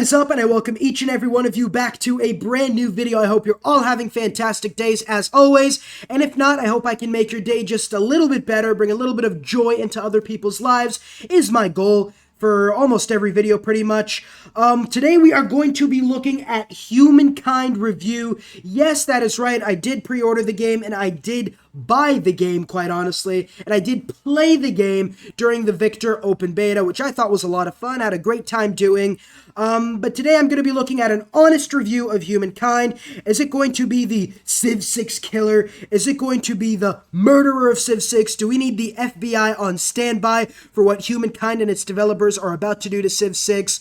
What is up, and I welcome each and every one of you back to a brand new video. I hope you're all having fantastic days as always, and if not, I hope I can make your day just a little bit better, bring a little bit of joy into other people's lives, is my goal for almost every video pretty much. Today we are going to be looking at Humankind review. Yes, that is right, I did pre-order the game, and I did buy the game, quite honestly, and I did play the game during the Viktor open beta, which I thought was a lot of fun. I had a great time doing. But today I'm going to be looking at an honest review of Humankind. Is it going to be the Civ 6 killer? Is it going to be the murderer of Civ 6? Do we need the FBI on standby for what Humankind and its developers are about to do to Civ 6?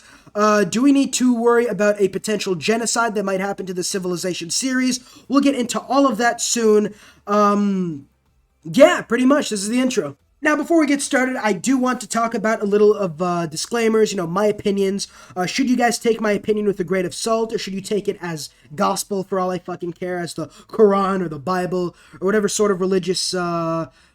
Do we need to worry about a potential genocide that might happen to the Civilization series? We'll get into all of that soon. Yeah, pretty much. This is the intro. Now, before we get started, I do want to talk about a little of disclaimers, my opinions. Should you guys take my opinion with a grain of salt, or should you take it as gospel for all I fucking care, as the Quran or the Bible, or whatever sort of religious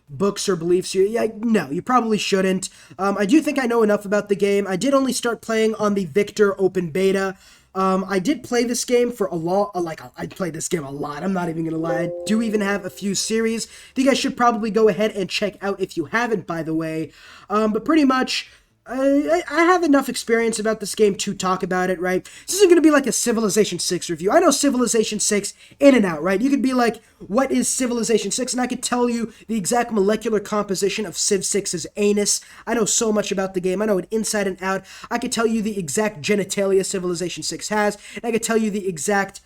books or beliefs no, you probably shouldn't. I do think I know enough about the game. I did only start playing on the Viktor open beta. I did play this game for a lot, I played this game a lot, I'm not even gonna lie. I do even have a few series that you guys should probably go ahead and check out if you haven't, by the way. But pretty much, I have enough experience about this game to talk about it, right? This isn't going to be like a Civilization 6 review. I know Civilization 6 in and out, right? You could be like, what is Civilization 6? And I could tell you the exact molecular composition of Civ 6's anus. I know so much about the game. I know it inside and out. I could tell you the exact genitalia Civilization 6 has. And I could tell you the exact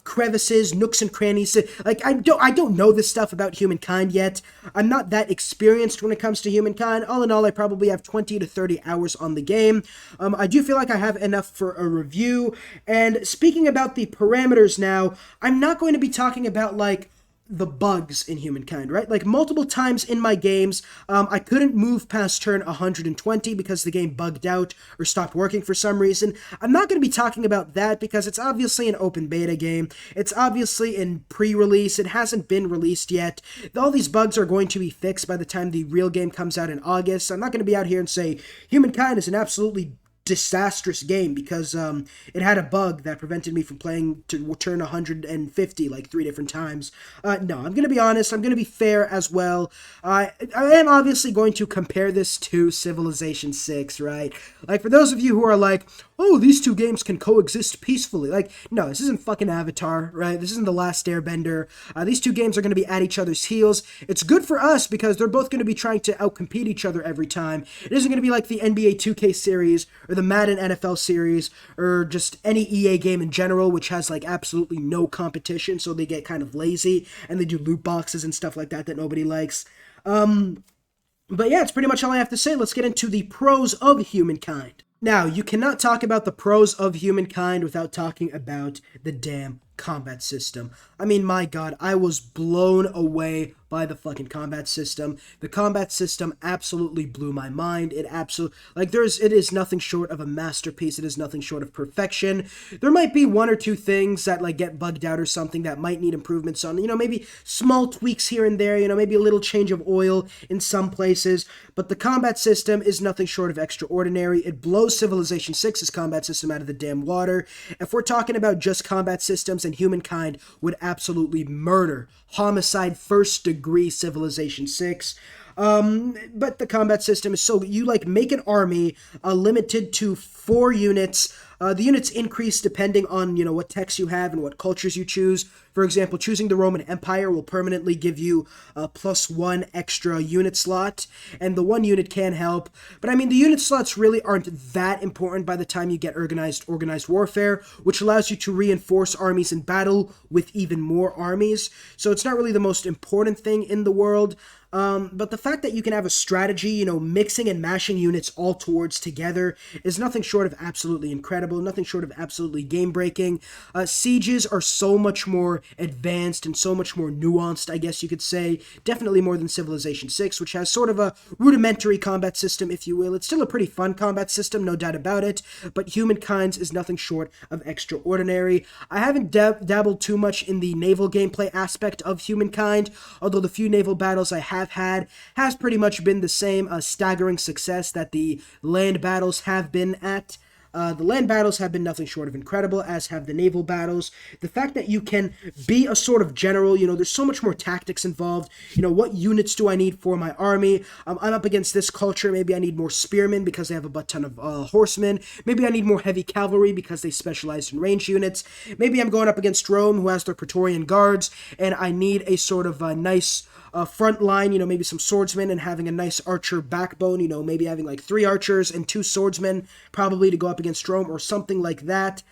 crevices, nooks and crannies. Like, I don't know this stuff about Humankind yet. I'm not that experienced when it comes to Humankind. All in all, I probably have 20 to 30 hours on the game. I do feel like I have enough for a review. And speaking about the parameters now, I'm not going to be talking about, like, the bugs in Humankind, right? Like, multiple times in my games, I couldn't move past turn 120 because the game bugged out or stopped working for some reason. I'm not going to be talking about that because it's obviously an open beta game. It's obviously in pre-release. It hasn't been released yet. All these bugs are going to be fixed by the time the real game comes out in August. So I'm not going to be out here and say Humankind is an absolutely disastrous game because it had a bug that prevented me from playing to turn 150 like 3 different times. No, I'm gonna be honest, I'm gonna be fair as well. I am obviously going to compare this to Civilization 6, right? Like, for those of you who are like, oh, these two games can coexist peacefully, like, no, this isn't fucking Avatar, right? This isn't The Last Airbender. These two games are going to be at each other's heels. It's good for us because they're both going to be trying to outcompete each other every time. It isn't going to be like the NBA 2K series or the Madden NFL series or just any EA game in general, which has like absolutely no competition, so they get kind of lazy and they do loot boxes and stuff like that nobody likes. But yeah, it's pretty much all I have to say. Let's get into the pros of Humankind. Now, you cannot talk about the pros of Humankind without talking about the damn combat system. I mean, my god, I was blown away by the fucking combat system. The combat system absolutely blew my mind. It is nothing short of a masterpiece. It is nothing short of perfection. There might be one or two things that like get bugged out or something that might need improvements on, maybe small tweaks here and there, maybe a little change of oil in some places, but the combat system is nothing short of extraordinary. It blows Civilization 6's combat system out of the damn water. If we're talking about just combat systems, and Humankind would absolutely murder homicide first degree Civilization 6. But the combat system is so you like make an army limited to 4 units. The units increase depending on, what techs you have and what cultures you choose. For example, choosing the Roman Empire will permanently give you a +1 extra unit slot, and the 1 unit can help. But I mean, the unit slots really aren't that important by the time you get organized warfare, which allows you to reinforce armies in battle with even more armies. So it's not really the most important thing in the world. But the fact that you can have a strategy, mixing and mashing units all towards together is nothing short of absolutely incredible, nothing short of absolutely game-breaking. Sieges are so much more advanced and so much more nuanced, I guess you could say. Definitely more than Civilization 6, which has sort of a rudimentary combat system, if you will. It's still a pretty fun combat system, no doubt about it, but Humankind's is nothing short of extraordinary. I haven't dabbled too much in the naval gameplay aspect of Humankind, although the few naval battles I have had has pretty much been the same staggering success that the land battles have been at. The land battles have been nothing short of incredible, as have the naval battles. The fact that you can be a sort of general, there's so much more tactics involved. What units do I need for my army? I'm up against this culture. Maybe I need more spearmen because they have a butt ton of horsemen. Maybe I need more heavy cavalry because they specialize in range units. Maybe I'm going up against Rome, who has their Praetorian guards, and I need a sort of nice front line, maybe some swordsmen and having a nice archer backbone, maybe having like 3 archers and 2 swordsmen probably to go up against Rome or something like that.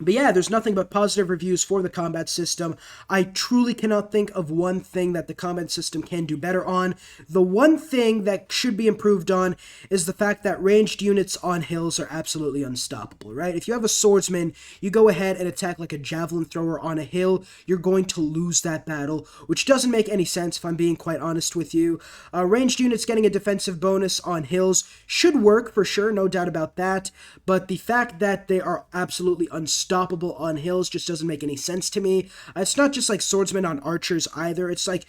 But yeah, there's nothing but positive reviews for the combat system. I truly cannot think of one thing that the combat system can do better on. The one thing that should be improved on is the fact that ranged units on hills are absolutely unstoppable, right? If you have a swordsman, you go ahead and attack like a javelin thrower on a hill, you're going to lose that battle, which doesn't make any sense if I'm being quite honest with you. Ranged units getting a defensive bonus on hills should work for sure, no doubt about that, but the fact that they are absolutely unstoppable on hills just doesn't make any sense to me. It's not just like swordsmen on archers either. It's like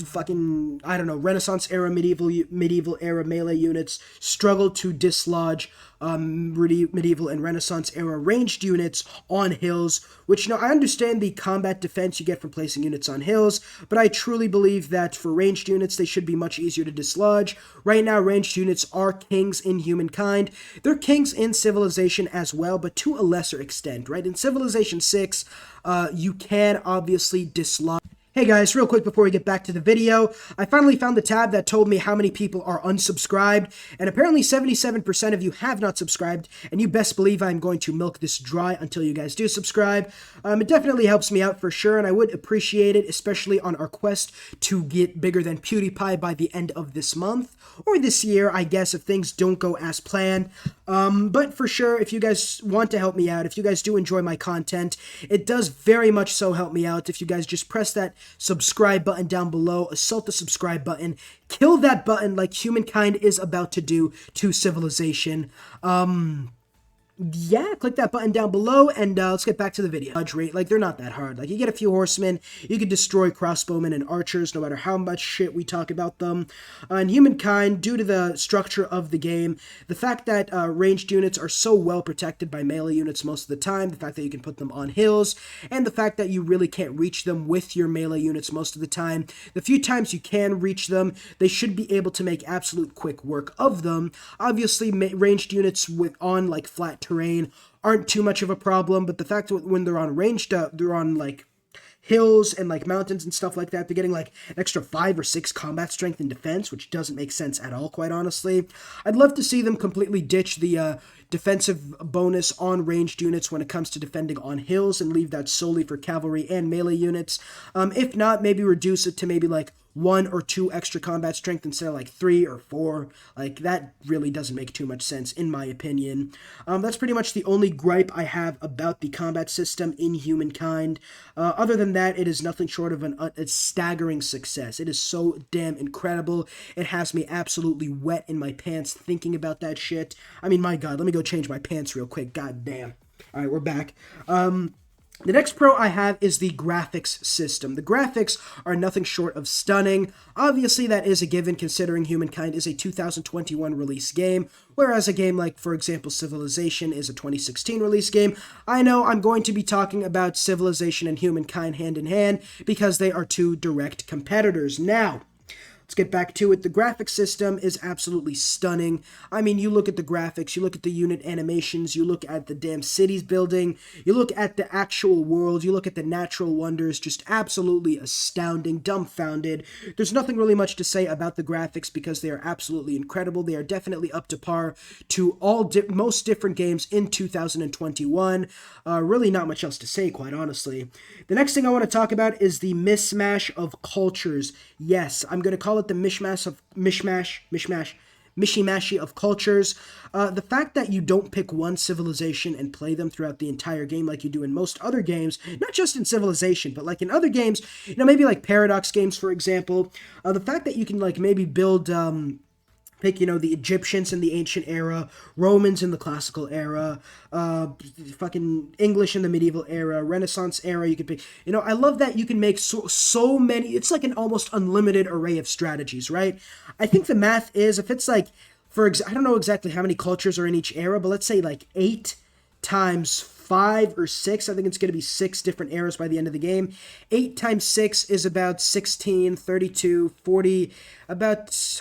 fucking, I don't know, Renaissance era, medieval era melee units struggle to dislodge medieval and Renaissance era ranged units on hills, which, I understand the combat defense you get from placing units on hills, but I truly believe that for ranged units, they should be much easier to dislodge. Right now, ranged units are kings in Humankind. They're kings in Civilization as well, but to a lesser extent, right? In Civilization 6, you can obviously dislodge. Hey guys, real quick before we get back to the video, I finally found the tab that told me how many people are unsubscribed, and apparently 77% of you have not subscribed, and you best believe I'm going to milk this dry until you guys do subscribe. It definitely helps me out for sure, and I would appreciate it, especially on our quest to get bigger than PewDiePie by the end of this month, or this year, I guess, if things don't go as planned. But for sure, if you guys want to help me out, if you guys do enjoy my content, it does very much so help me out if you guys just press that subscribe button down below, assault the subscribe button, kill that button like Humankind is about to do to Civilization. Yeah, click that button down below, and let's get back to the video. Rate, like, they're not that hard. Like, you get a few horsemen, you can destroy crossbowmen and archers, no matter how much shit we talk about them. In Humankind, due to the structure of the game, the fact that ranged units are so well protected by melee units most of the time, the fact that you can put them on hills, and the fact that you really can't reach them with your melee units most of the time, the few times you can reach them, they should be able to make absolute quick work of them. Obviously, ranged units on, like, flat terrain aren't too much of a problem, but the fact that when they're on ranged, they're on like hills and like mountains and stuff like that, they're getting like an extra 5 or 6 combat strength and defense, which doesn't make sense at all, quite honestly. I'd love to see them completely ditch the defensive bonus on ranged units when it comes to defending on hills and leave that solely for cavalry and melee units. If not, maybe reduce it to maybe like 1 or 2 extra combat strength instead of like 3 or 4. Like, that really doesn't make too much sense in my opinion. That's pretty much the only gripe I have about the combat system in Humankind. Other than that, it is nothing short of a staggering success. It is so damn incredible. It has me absolutely wet in my pants thinking about that shit. I mean, my god, let me go change my pants real quick. God damn. Alright, we're back. The next pro I have is the graphics system. The graphics are nothing short of stunning. Obviously, that is a given considering Humankind is a 2021 release game, whereas a game like, for example, Civilization is a 2016 release game. I know I'm going to be talking about Civilization and Humankind hand in hand because they are 2 direct competitors. Now, let's get back to it. The graphics system is absolutely stunning. I mean, you look at the graphics, you look at the unit animations, you look at the damn cities building, you look at the actual world, you look at the natural wonders, just absolutely astounding, dumbfounded. There's nothing really much to say about the graphics because they are absolutely incredible. They are definitely up to par to most different games in 2021. Really not much else to say, quite honestly. The next thing I want to talk about is the mismatch of cultures. Yes, I'm going to call it the mishmash mishy-mashy of cultures. The fact that you don't pick one civilization and play them throughout the entire game like you do in most other games, not just in Civilization, but like in other games, maybe like Paradox games, for example, the fact that you can like maybe build, pick, the Egyptians in the ancient era, Romans in the classical era, fucking English in the medieval era, Renaissance era, you could pick, I love that you can make so many, it's like an almost unlimited array of strategies, right? I think the math is, if it's like I don't know exactly how many cultures are in each era, but let's say like 8 times 5 or 6. I think it's going to be 6 different eras by the end of the game. 8 times 6 is about 16, 32, 40,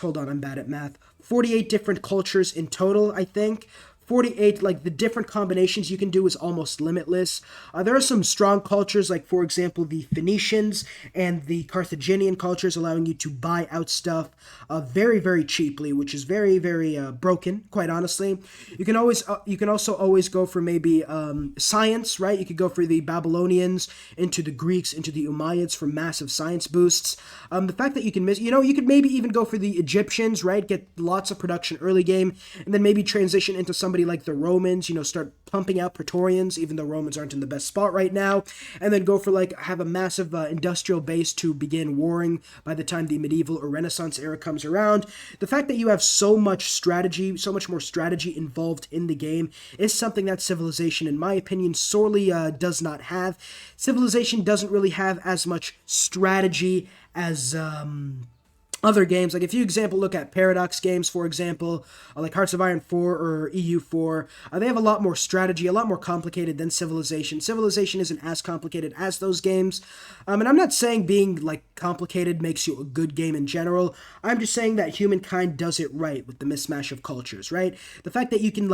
hold on, I'm bad at math. 48 different cultures in total, I think. 48, like the different combinations you can do is almost limitless. There are some strong cultures, like for example the Phoenicians and the Carthaginian cultures, allowing you to buy out stuff very, very cheaply, which is very, very broken, quite honestly. You can also always go for maybe science, right? You could go for the Babylonians, into the Greeks, into the Umayyads for massive science boosts. The fact that you can you could maybe even go for the Egyptians, right? Get lots of production early game, and then maybe transition into somebody like the Romans, start pumping out Praetorians, even though Romans aren't in the best spot right now, and then go for have a massive industrial base to begin warring by the time the medieval or Renaissance era comes around. The fact that you have so much strategy, so much more strategy involved in the game is something that Civilization, in my opinion, sorely does not have. Civilization doesn't really have as much strategy as other games. Like if you look at Paradox games, for example, like Hearts of Iron 4 or EU4, they have a lot more strategy, a lot more complicated than Civilization. Civilization isn't as complicated as those games. And I'm not saying being complicated makes you a good game in general. I'm just saying that Humankind does it right with the mismatch of cultures, right? The fact that you can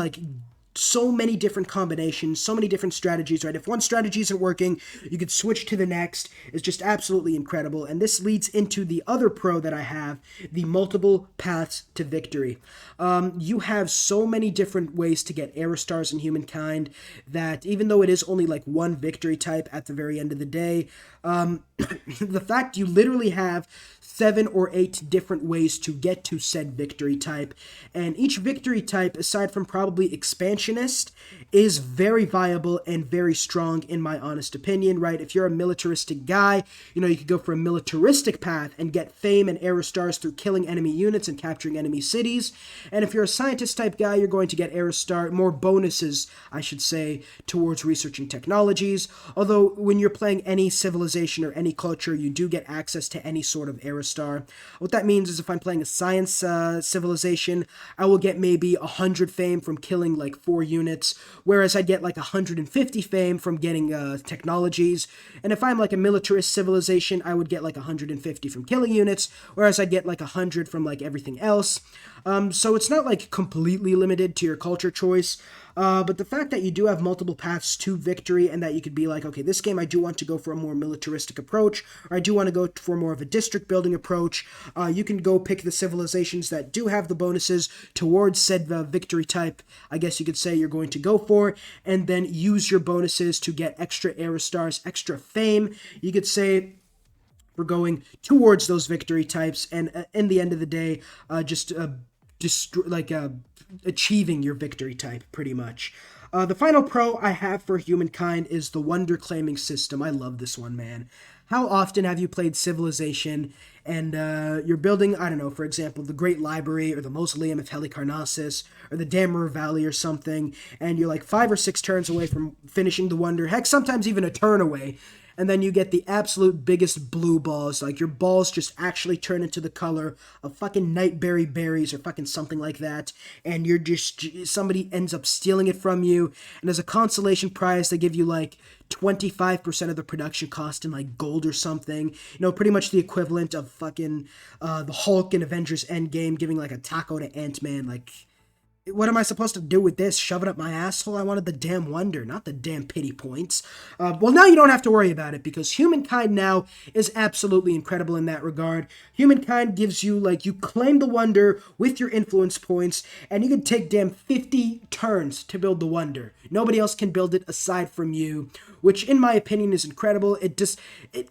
so many different combinations, so many different strategies, right? If one strategy isn't working, you could switch to the next. It's just absolutely incredible. And this leads into the other pro that I have, the multiple paths to victory. You have so many different ways to get era stars in Humankind that even though it is only one victory type at the very end of the day, the fact you literally have 7 or 8 different ways to get to said victory type, and each victory type, aside from probably expansionist, is very viable and very strong in my honest opinion, right? If you're a militaristic guy, you could go for a militaristic path and get fame and era stars through killing enemy units and capturing enemy cities. And if you're a scientist type guy, you're going to get era star, more bonuses, I should say, towards researching technologies. Although when you're playing any civilization or any culture, you do get access to any sort of era star. What that means is if I'm playing a science civilization, I will get maybe 100 fame from killing 4 units, whereas I'd get 150 fame from getting technologies. And if I'm a militarist civilization, I would get 150 from killing units, whereas I'd get 100 from everything else. So it's not completely limited to your culture choice. But the fact that you do have multiple paths to victory and that you could be okay, this game I do want to go for a more militaristic approach, or I do want to go for more of a district building approach. You can go pick the civilizations that do have the bonuses towards said victory type, I guess you could say you're going to go for, and then use your bonuses to get extra era stars, extra fame. You could say we're going towards those victory types, and in the end of the day, achieving your victory type, pretty much. The final pro I have for Humankind is the wonder claiming system. I love this one, man. How often have you played Civilization and you're building, I don't know, for example, the Great Library or the Mausoleum of Halicarnassus or the Damer Valley or something, and you're 5 or 6 turns away from finishing the wonder, heck, sometimes even a turn away, and then you get the absolute biggest blue balls, your balls just actually turn into the color of fucking nightberry berries or fucking something like that, and somebody ends up stealing it from you, and as a consolation prize, they give you 25% of the production cost in gold or something, pretty much the equivalent of fucking the Hulk in Avengers Endgame giving a taco to Ant-Man. What am I supposed to do with this? Shove it up my asshole? I wanted the damn wonder, not the damn pity points. Well, now you don't have to worry about it, because Humankind now is absolutely incredible in that regard. Humankind gives you, you claim the wonder with your influence points, and you can take damn 50 turns to build the wonder. Nobody else can build it aside from you, which in my opinion is incredible. It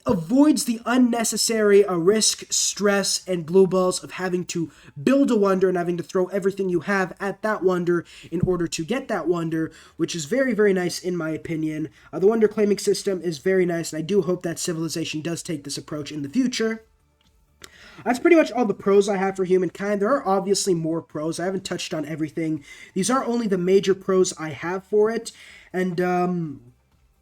avoids the unnecessary risk, stress, and blue balls of having to build a wonder and having to throw everything you have at that wonder in order to get that wonder, which is very, very nice in my opinion. The wonder claiming system is very nice, and I do hope that Civilization does take this approach in the future. That's pretty much all the pros I have for Humankind. There are obviously more pros. I haven't touched on everything. These are only the major pros I have for it. And,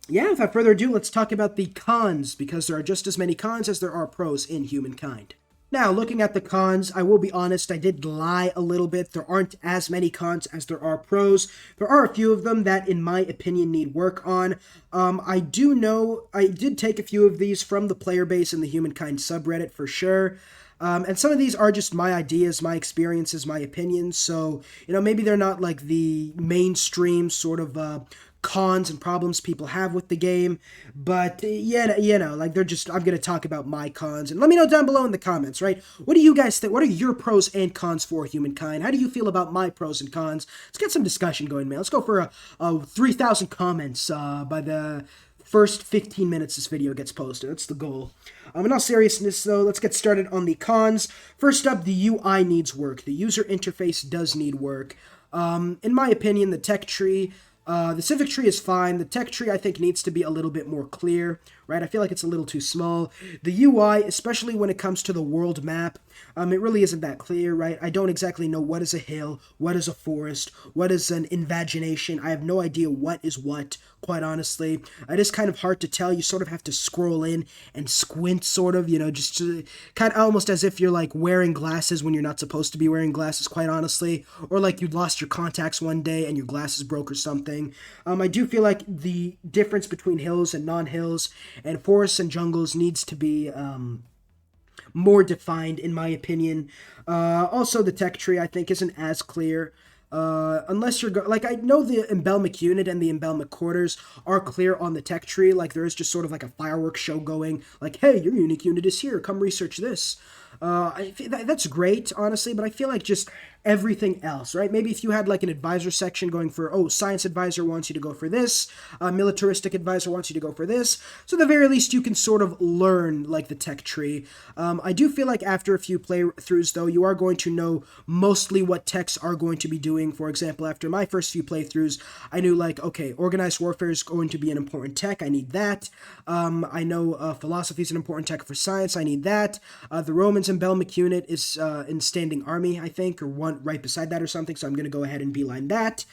yeah, without further ado, let's talk about the cons, because there are just as many cons as there are pros in Humankind. Now, looking at the cons, I will be honest, I did lie a little bit. There aren't as many cons as there are pros. There are a few of them that, in my opinion, need work on. I do know, I did take a few of these from the player base in the Humankind subreddit for sure. And some of these are just my ideas, my experiences, my opinions. So, maybe they're not like the mainstream sort of cons and problems people have with the game, but yeah, like they're just, I'm gonna talk about my cons, and let me know down below in the comments, right? What do you guys think? What are your pros and cons for Humankind? How do you feel about my pros and cons? Let's get some discussion going, man. Let's go for a 3,000 comments by the first 15 minutes this video gets posted. That's the goal. In all seriousness, though, let's get started on the cons. First up, the UI needs work. The user interface does need work. In my opinion, the tech tree, the civic tree is fine. The tech tree, I think, needs to be a little bit more clear, right? I feel like it's a little too small. The UI, especially when it comes to the world map, it really isn't that clear, right? I don't exactly know what is a hill, what is a forest, what is an invagination. I have no idea what is what, quite honestly. It is kind of hard to tell. You sort of have to scroll in and squint, sort of, just to, kind of almost as if you're like wearing glasses when you're not supposed to be wearing glasses, quite honestly, or like you lost your contacts one day and your glasses broke or something. I do feel like the difference between hills and non-hills and forests and jungles needs to be more defined, in my opinion. Also, the tech tree, I think, isn't as clear. Unless you're like, I know the embellment unit and the embellment quarters are clear on the tech tree. Like, there is just sort of like a fireworks show going, like, hey, your unique unit is here, come research this. That's great, honestly, but I feel like just everything else, right? Maybe if you had like an advisor section going for, oh, science advisor wants you to go for this, militaristic advisor wants you to go for this, so at the very least you can sort of learn like the tech tree. I do feel like after a few playthroughs, though, you are going to know mostly what techs are going to be doing. For example, after my first few playthroughs, I knew like, okay, organized warfare is going to be an important tech, I need that. I know philosophy is an important tech for science, I need that. The Romans embellment unit is in standing army, I think, or one right beside that or something, so I'm going to go ahead and beeline that.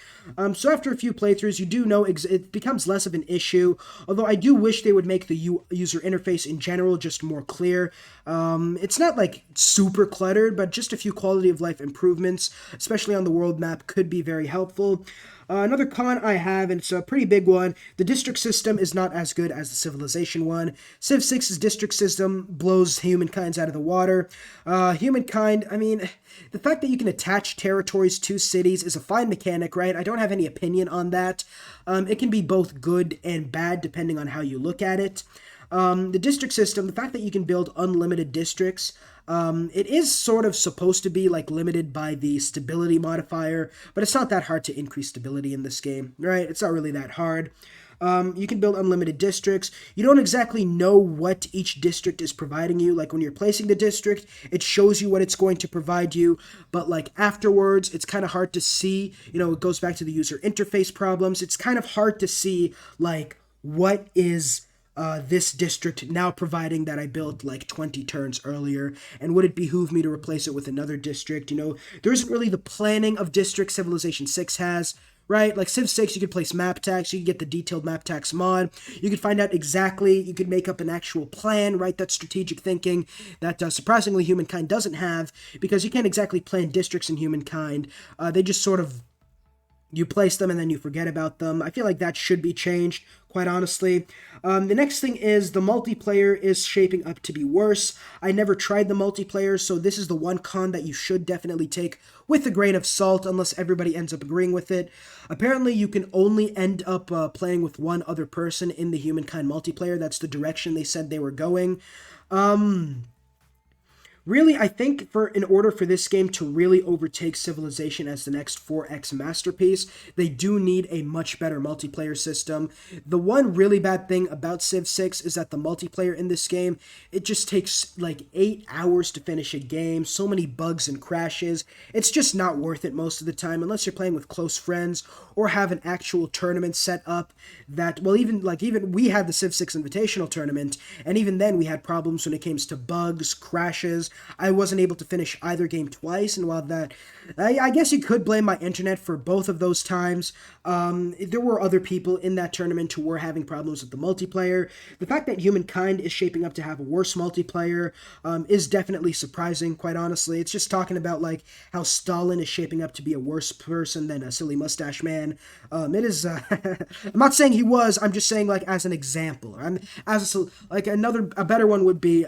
So after a few playthroughs, you do know it becomes less of an issue, although I do wish they would make the user interface in general just more clear. It's not like super cluttered, but just a few quality of life improvements, especially on the world map, could be very helpful. Another con I have, and it's a pretty big one, the district system is not as good as the civilization one. Civ 6's district system blows Humankind's out of the water. Humankind, I mean, the fact that you can attach territories to cities is a fine mechanic, right? I don't have any opinion on that. It can be both good and bad depending on how you look at it. The district system, the fact that you can build unlimited districts, it is sort of supposed to be like limited by the stability modifier, but it's not that hard to increase stability in this game, right? It's not really that hard. You can build unlimited districts. You don't exactly know what each district is providing you. Like when you're placing the district, it shows you what it's going to provide you, but like afterwards, it's kind of hard to see. It goes back to the user interface problems. It's kind of hard to see like what is this district now providing that I built like 20 turns earlier, and would it behoove me to replace it with another district? There isn't really the planning of districts Civilization 6 has, right? Like Civ 6, you could place map tax, you could get the detailed map tax mod, you could find out exactly, you could make up an actual plan, right? That's strategic thinking that surprisingly Humankind doesn't have, because you can't exactly plan districts in Humankind. They just sort of, you place them and then you forget about them. I feel like that should be changed, quite honestly. The next thing is the multiplayer is shaping up to be worse. I never tried the multiplayer, so this is the one con that you should definitely take with a grain of salt unless everybody ends up agreeing with it. Apparently, you can only end up playing with one other person in the Humankind multiplayer. That's the direction they said they were going. Really, I think in order for this game to really overtake Civilization as the next 4X masterpiece, they do need a much better multiplayer system. The one really bad thing about Civ 6 is that the multiplayer in this game, it just takes like 8 hours to finish a game, so many bugs and crashes. It's just not worth it most of the time, unless you're playing with close friends or have an actual tournament set up that, well, even we had the Civ 6 Invitational Tournament, and even then we had problems when it came to bugs, crashes. I wasn't able to finish either game twice, and while that, I guess you could blame my internet for both of those times. There were other people in that tournament who were having problems with the multiplayer. The fact that Humankind is shaping up to have a worse multiplayer is definitely surprising, quite honestly. It's just talking about like how Stalin is shaping up to be a worse person than a silly mustache man. It is. I'm not saying he was. I'm just saying like as an example. Like a better one would be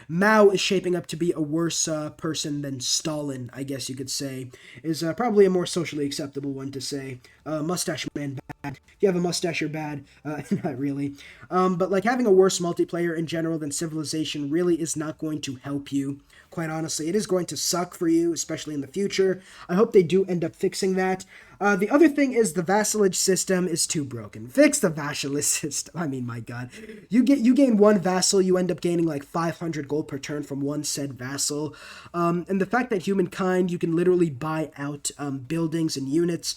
Mao is shaping up to be a worse person than Stalin. I guess you could say is probably a more socially acceptable one to say. Mustache man bad. If you have a mustache, you're bad. Not really. But like having a worse multiplayer in general than Civilization really is not going to help you. Quite honestly, it is going to suck for you, especially in the future. I hope they do end up fixing that. The other thing is the vassalage system is too broken. Fix the vassalage system. I mean, my God. You gain one vassal, you end up gaining like 500 gold per turn from one said vassal. And the fact that Humankind, you can literally buy out buildings and units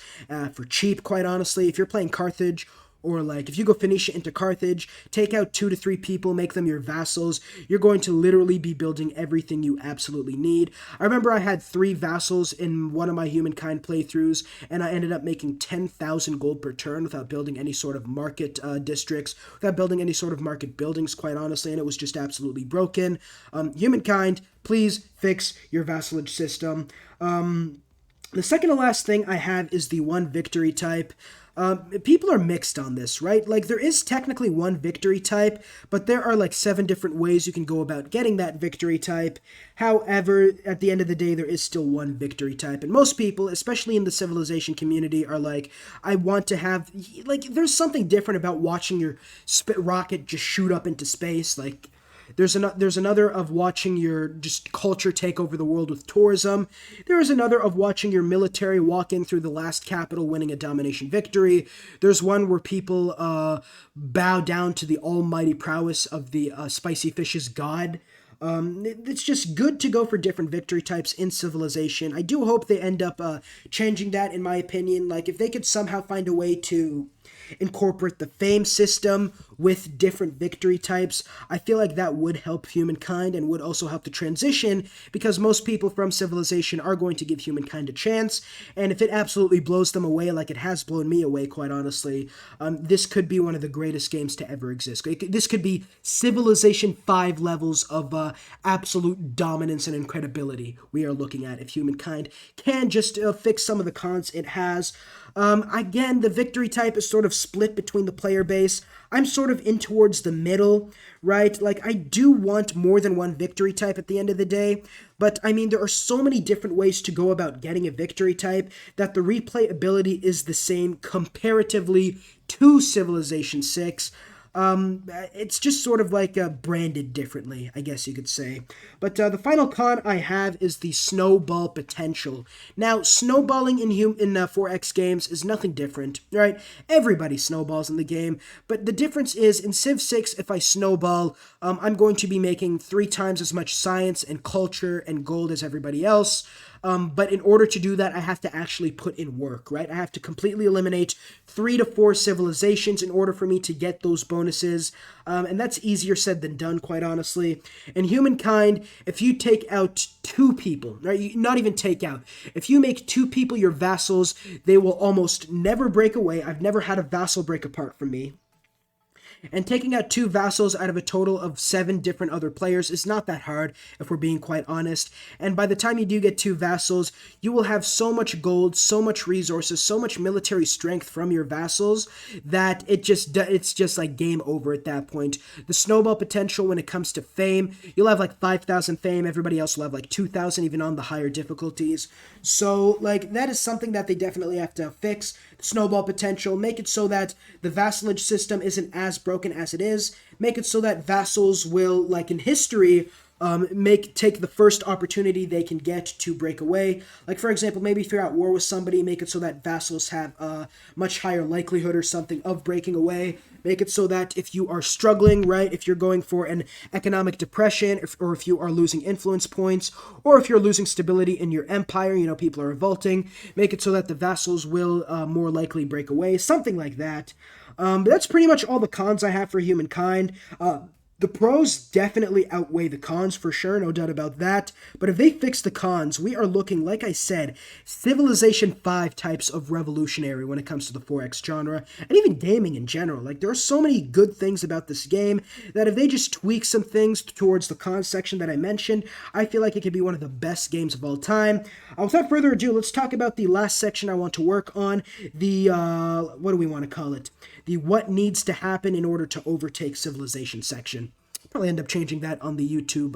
for cheap, quite honestly. If you're playing Carthage, or like if you go Phoenicia into Carthage, take out 2 to 3 people, make them your vassals, you're going to literally be building everything you absolutely need. I remember I had 3 vassals in one of my Humankind playthroughs, and I ended up making 10,000 gold per turn without building any sort of market districts, without building any sort of market buildings, quite honestly, and it was just absolutely broken. Humankind, please fix your vassalage system. The second to last thing I have is the one victory type. People are mixed on this, right? Like, there is technically one victory type, but there are like 7 different ways you can go about getting that victory type. However, at the end of the day, there is still one victory type. And most people, especially in the Civilization community, are like, I want to have, like, there's something different about watching your rocket just shoot up into space, like, there's another of watching your just culture take over the world with tourism. There is another of watching your military walk in through the last capital, winning a domination victory. There's one where people bow down to the almighty prowess of the spicy fish's god. It's just good to go for different victory types in Civilization. I do hope they end up changing that, in my opinion. Like, if they could somehow find a way to incorporate the fame system with different victory types, I feel like that would help Humankind and would also help the transition, because most people from Civilization are going to give Humankind a chance, and if it absolutely blows them away like it has blown me away, quite honestly, this could be one of the greatest games to ever exist. This could be Civilization 5 levels of absolute dominance and incredibility we are looking at if Humankind can just fix some of the cons it has. Again, the victory type is sort of split between the player base. I'm sort of in towards the middle, right? Like, I do want more than one victory type at the end of the day, but I mean, there are so many different ways to go about getting a victory type that the replayability is the same comparatively to Civilization 6. It's just sort of like branded differently, I guess you could say. But the final con I have is the snowball potential. Now, snowballing in 4X games is nothing different, right? Everybody snowballs in the game, but the difference is in Civ 6, if I snowball, I'm going to be making 3 times as much science and culture and gold as everybody else. But in order to do that, I have to actually put in work, right? I have to completely eliminate 3 to 4 civilizations in order for me to get those bonuses. And that's easier said than done, quite honestly. In Humankind, if you take out 2 people, right? Not even take out. If you make 2 people your vassals, they will almost never break away. I've never had a vassal break apart from me. And taking out 2 vassals out of a total of 7 different other players is not that hard, if we're being quite honest. And by the time you do get 2 vassals, you will have so much gold, so much resources, so much military strength from your vassals that it's just like game over at that point. The snowball potential when it comes to fame, you'll have like 5,000 fame, everybody else will have like 2,000 even on the higher difficulties. So like that is something that they definitely have to fix. The snowball potential, make it so that the vassalage system isn't as broken as it is. Make it so that vassals will, like in history, take the first opportunity they can get to break away. Like, for example, maybe if you're at war with somebody, make it so that vassals have a much higher likelihood or something of breaking away. Make it so that if you are struggling, right, if you're going for an economic depression, or if you are losing influence points, or if you're losing stability in your empire, people are revolting, make it so that the vassals will more likely break away, something like that. But that's pretty much all the cons I have for Humankind. The pros definitely outweigh the cons for sure, no doubt about that. But if they fix the cons, we are looking, like I said, Civilization 5 types of revolutionary when it comes to the 4X genre, and even gaming in general. Like, there are so many good things about this game that if they just tweak some things towards the cons section that I mentioned, I feel like it could be one of the best games of all time. Without further ado, let's talk about the last section I want to work on, the, what do we want to call it? The what needs to happen in order to overtake Civilization section. Probably end up changing that on the YouTube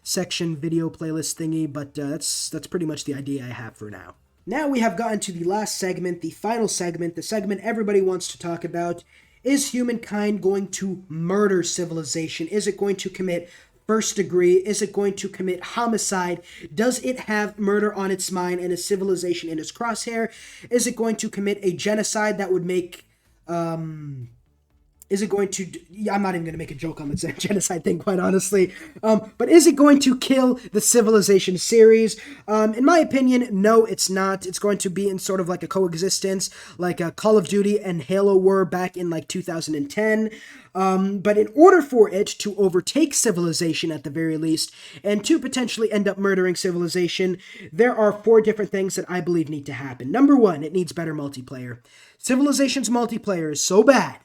section video playlist thingy, but that's pretty much the idea I have for now. Now we have gotten to the last segment, the final segment, the segment everybody wants to talk about. Is humankind going to murder civilization? Is it going to commit first degree? Is it going to commit homicide? Does it have murder on its mind and a civilization in its crosshair? Is it going to commit a genocide that would make is it going to... I'm not even going to make a joke on the genocide thing, quite honestly. But is it going to kill the Civilization series? In my opinion, no, it's not. It's going to be in sort of like a coexistence, like Call of Duty and Halo were back in like 2010. But in order for it to overtake Civilization at the very least, and to potentially end up murdering Civilization, there are 4 different things that I believe need to happen. Number 1, it needs better multiplayer. Civilization's multiplayer is so bad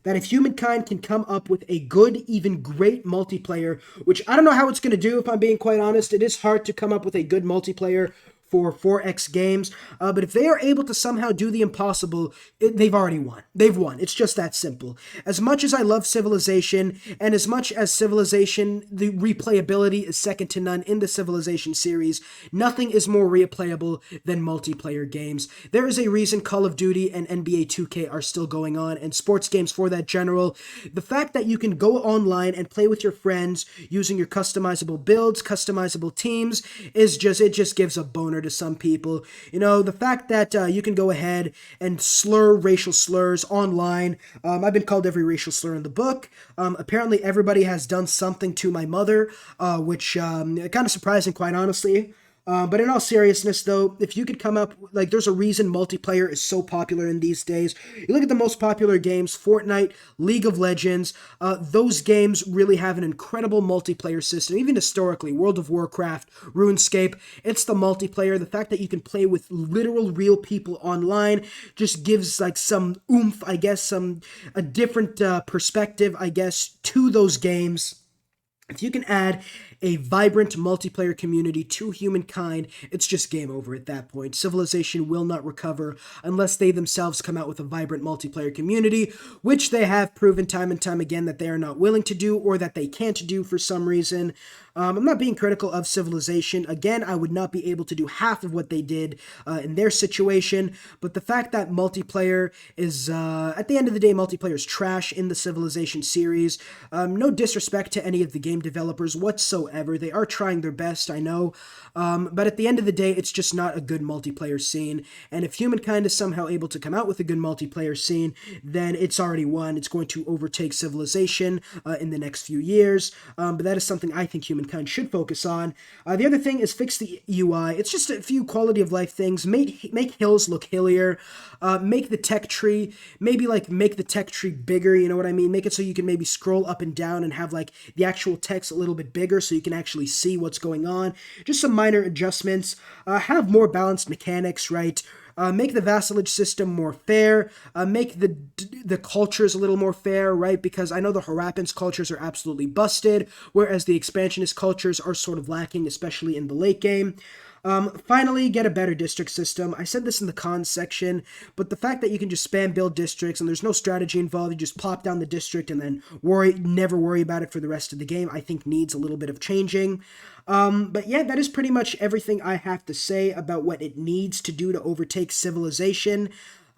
that if humankind can come up with a good, even great multiplayer, which I don't know how it's going to do, if I'm being quite honest. It is hard to come up with a good multiplayer for 4X games, but if they are able to somehow do the impossible, they've already won. They've won. It's just that simple. As much as I love Civilization, and as much as Civilization, the replayability is second to none in the Civilization series, nothing is more replayable than multiplayer games. There is a reason Call of Duty and NBA 2K are still going on, and sports games for that general. The fact that you can go online and play with your friends using your customizable builds, customizable teams, it just gives a boner to some people. You know, the fact that you can go ahead and slur racial slurs online. I've been called every racial slur in the book. Apparently everybody has done something to my mother, which kind of surprising, quite honestly. But in all seriousness, though, if you could come up, like, there's a reason multiplayer is so popular in these days. You look at the most popular games, Fortnite, League of Legends, those games really have an incredible multiplayer system. Even historically, World of Warcraft, RuneScape, it's the multiplayer. The fact that you can play with literal real people online just gives, like, some oomph, I guess, a different perspective, I guess, to those games. If you can add a vibrant multiplayer community to humankind, it's just game over at that point. Civilization will not recover unless they themselves come out with a vibrant multiplayer community, which they have proven time and time again that they are not willing to do, or that they can't do for some reason. I'm not being critical of Civilization. Again, I would not be able to do half of what they did in their situation, but the fact that multiplayer is, at the end of the day, multiplayer is trash in the Civilization series. No disrespect to any of the game developers whatsoever. They are trying their best, I know, but at the end of the day, it's just not a good multiplayer scene, and if Humankind is somehow able to come out with a good multiplayer scene, then it's already won. It's going to overtake Civilization in the next few years, but that is something I think Humankind should focus on. The other thing is fix the UI. It's just a few quality of life things. Make hills look hillier. Make the tech tree, maybe like make the tech tree bigger, you know what I mean? Make it so you can maybe scroll up and down and have like the actual text a little bit bigger so you can actually see what's going on. Just some minor adjustments. Have more balanced mechanics, right? Make the vassalage system more fair. Make the cultures a little more fair, right? Because I know the Harappans cultures are absolutely busted, whereas the expansionist cultures are sort of lacking, especially in the late game. Finally, get a better district system. I said this in the cons section, but the fact that you can just spam build districts and there's no strategy involved, you just plop down the district and then never worry about it for the rest of the game, I think needs a little bit of changing. But yeah, that is pretty much everything I have to say about what it needs to do to overtake Civilization.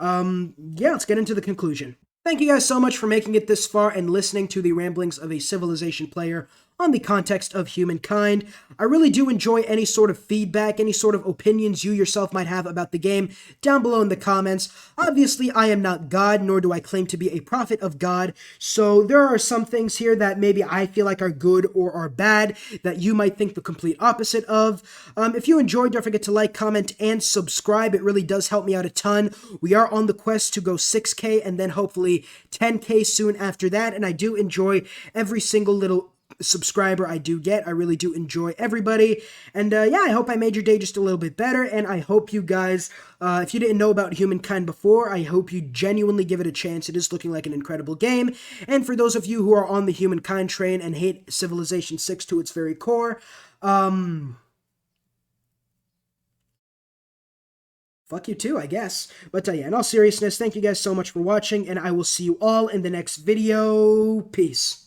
Yeah, let's get into the conclusion. Thank you guys so much for making it this far and listening to the ramblings of a Civilization player on the context of Humankind. I really do enjoy any sort of feedback, any sort of opinions you yourself might have about the game down below in the comments. Obviously, I am not God, nor do I claim to be a prophet of God, so there are some things here that maybe I feel like are good or are bad that you might think the complete opposite of. If you enjoyed, don't forget to like, comment, and subscribe. It really does help me out a ton. We are on the quest to go 6K and then hopefully 10K soon after that, and I do enjoy every single little subscriber I do get. I really do enjoy everybody, and yeah, I hope I made your day just a little bit better, and I hope you guys, if you didn't know about Humankind before, I hope you genuinely give it a chance. It is looking like an incredible game, and for those of you who are on the Humankind train and hate Civilization 6 to its very core, fuck you too, I guess. But yeah, in all seriousness, thank you guys so much for watching, and I will see you all in the next video. Peace.